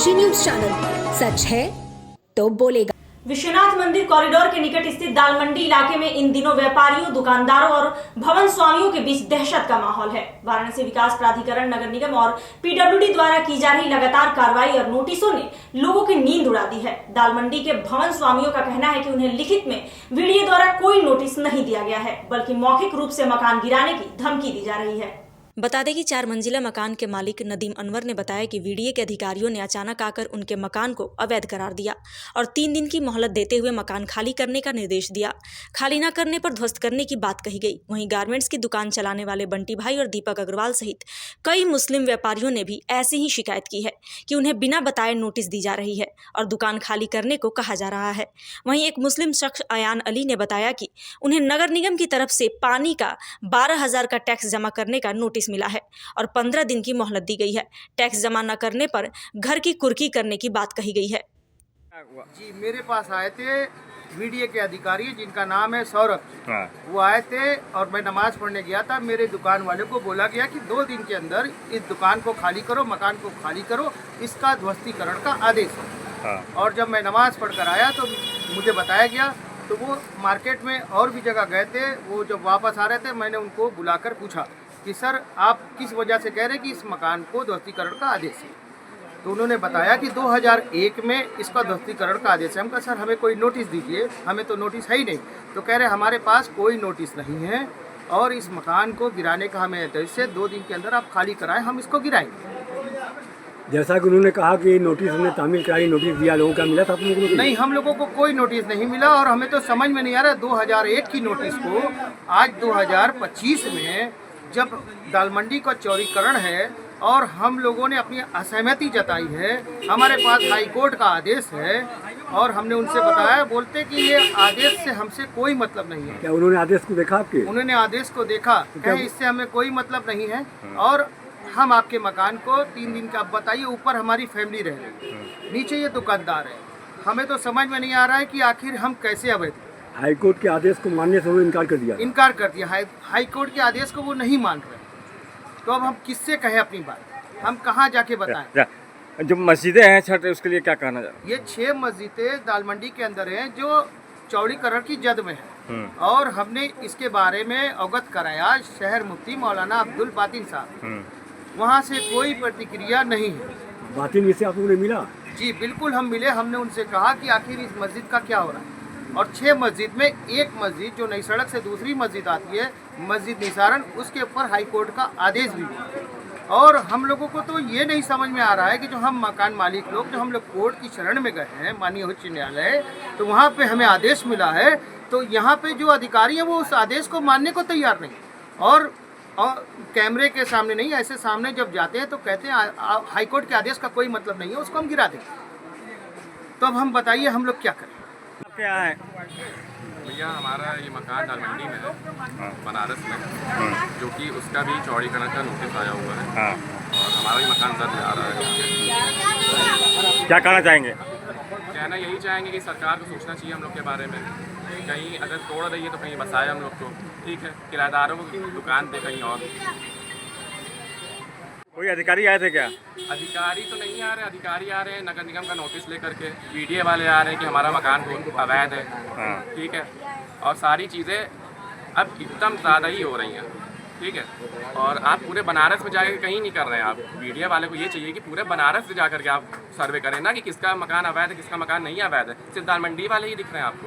Kashi news channel, सच है तो बोलेगा। विश्वनाथ मंदिर कॉरिडोर के निकट स्थित दाल मंडी इलाके में इन दिनों व्यापारियों, दुकानदारों और भवन स्वामियों के बीच दहशत का माहौल है। वाराणसी विकास प्राधिकरण, नगर निगम और पीडब्ल्यूडी द्वारा की जा रही लगातार कार्रवाई और नोटिसों ने लोगों की नींद उड़ा दी है। दाल मंडी के भवन स्वामियों का कहना है कि उन्हें लिखित में वीडियो द्वारा कोई नोटिस नहीं दिया गया है, बल्कि मौखिक रूप से मकान गिराने की धमकी दी जा रही है। बता दें कि 4 मंजिला मकान के मालिक नदीम अनवर ने बताया कि वीडीए के अधिकारियों ने अचानक आकर उनके मकान को अवैध करार दिया और 3 दिन की मोहलत देते हुए मकान खाली करने का निर्देश दिया। खाली न करने पर ध्वस्त करने की बात कही गई। वहीं गारमेंट्स की दुकान चलाने वाले बंटी भाई और दीपक अग्रवाल सहित कई मुस्लिम व्यापारियों ने भी ऐसे ही शिकायत की है कि उन्हें बिना बताए नोटिस दी जा रही है और दुकान खाली करने को कहा जा रहा है। वहीं एक मुस्लिम शख्स अयान अली ने बताया कि उन्हें नगर निगम की तरफ से पानी का 12,000 का टैक्स जमा करने का नोटिस मिला है और 15 दिन की मोहलत दी गई है। टैक्स जमा न करने पर घर की कुर्की करने की बात कही गई है। जी, मेरे पास आए थे वीडीए के अधिकारी जिनका नाम है सौरभ। वो आए थे और मैं नमाज पढ़ने गया था। मेरे दुकान वाले को बोला गया कि 2 दिन के अंदर इस दुकान को खाली करो, मकान को खाली करो, इसका ध्वस्तीकरण का आदेश है। और जब मैं नमाज पढ़कर आया तो मुझे बताया गया, तो वो मार्केट में और भी जगह गए थे। वो जब वापस आ रहे थे, मैंने उनको बुलाकर पूछा कि सर आप किस वजह से कह रहे हैं कि इस मकान को ध्वस्तीकरण का आदेश है। तो उन्होंने बताया कि 2001 में इसका ध्वस्तीकरण का आदेश है। हम कहा सर हमें कोई नोटिस दीजिए, हमें तो नोटिस है ही नहीं। तो कह रहे हमारे पास कोई नोटिस नहीं है और इस मकान को गिराने का हमें आदेश है, 2 दिन के अंदर आप खाली कराएं, हम इसको गिराएंगे। जैसा कि उन्होंने कहा कि नोटिस हमने तामील कराई, नोटिस दिया, लोगों का मिला था आप लोगों को? नहीं, हम लोगों को कोई नोटिस नहीं मिला और हमें तो समझ में नहीं आ रहा 2001 की नोटिस को आज 2025 में जब दाल मंडी का चौड़ीकरण है और हम लोगों ने अपनी असहमति जताई है, हमारे पास हाई कोर्ट का आदेश है और हमने उनसे बताया, बोलते कि ये आदेश से हमसे कोई मतलब नहीं है। क्या उन्होंने आदेश को देखा आपके? उन्होंने आदेश को देखा, कहे इससे हमें कोई मतलब नहीं है और हम आपके मकान को 3 दिन का, आप बताइए, ऊपर हमारी फैमिली रह रही है, नीचे ये दुकानदार है। हमें तो समझ में नहीं आ रहा है कि आखिर हम कैसे अवैध। हाई कोर्ट के आदेश को मानने से वो इनकार कर दिया? इनकार कर दिया। हाई कोर्ट के आदेश को वो नहीं मान रहे। तो अब हम किससे कहें अपनी बात? हम कहाँ जाके बताएं? जो मस्जिदें हैं छठ, उसके लिए क्या कहना चाहिए? ये 6 मस्जिदें दाल मंडी के अंदर हैं जो चौड़ीकरण की जद में है और हमने इसके बारे में अवगत कराया शहर मुफ्ती मौलाना अब्दुल बातिन साहब। वहाँ से कोई प्रतिक्रिया नहीं है। बातिन से आप लोगों ने मिला? जी बिल्कुल, हम मिले। हमने उनसे कहा कि आखिर इस मस्जिद का क्या हो रहा है। और 6 मस्जिद में एक मस्जिद जो नई सड़क से दूसरी मस्जिद आती है, मस्जिद निसारन, उसके ऊपर हाई कोर्ट का आदेश भी है। और हम लोगों को तो ये नहीं समझ में आ रहा है कि जो हम मकान मालिक लोग, जो हम लोग कोर्ट की शरण में गए हैं, माननीय उच्च न्यायालय, तो वहाँ पे हमें आदेश मिला है, तो यहाँ पे जो अधिकारी हैं वो उस आदेश को मानने को तैयार नहीं। और कैमरे के सामने नहीं, ऐसे सामने जब जाते हैं तो कहते हैं हाई कोर्ट के आदेश का कोई मतलब नहीं है, उसको हम गिरा दें। तो अब हम बताइए हम लोग क्या करें? क्या है भैया, हमारा ये मकान दाल मंडी में है, बनारस में, जो कि उसका भी चौड़ीकरण का नोटिस आया हुआ है और हमारा ये मकान जब्त जा रहा है। क्या कहना चाहेंगे? कहना यही चाहेंगे कि सरकार को सोचना चाहिए हम लोग के बारे में। कहीं अगर तोड़ रही है तो कहीं बसाए हम लोग को, ठीक है, किराएदारों को दुकान दे कहीं और। कोई अधिकारी आए थे क्या? अधिकारी तो नहीं आ रहे। अधिकारी आ रहे हैं नगर निगम का नोटिस लेकर के, वीडियो वाले आ रहे हैं कि हमारा मकान अवैध है, ठीक है, और सारी चीज़ें अब एकदम ज़्यादा ही हो रही हैं, ठीक है। और आप पूरे बनारस में जाकर कहीं नहीं कर रहे हैं। आप वीडियो वाले को ये चाहिए कि पूरे बनारस से जाकर के आप सर्वे करें ना कि किसका मकान अवैध है, किसका मकान नहीं अवैध है। सिर्फ दाल मंडी वाले ही दिख रहे हैं आपको।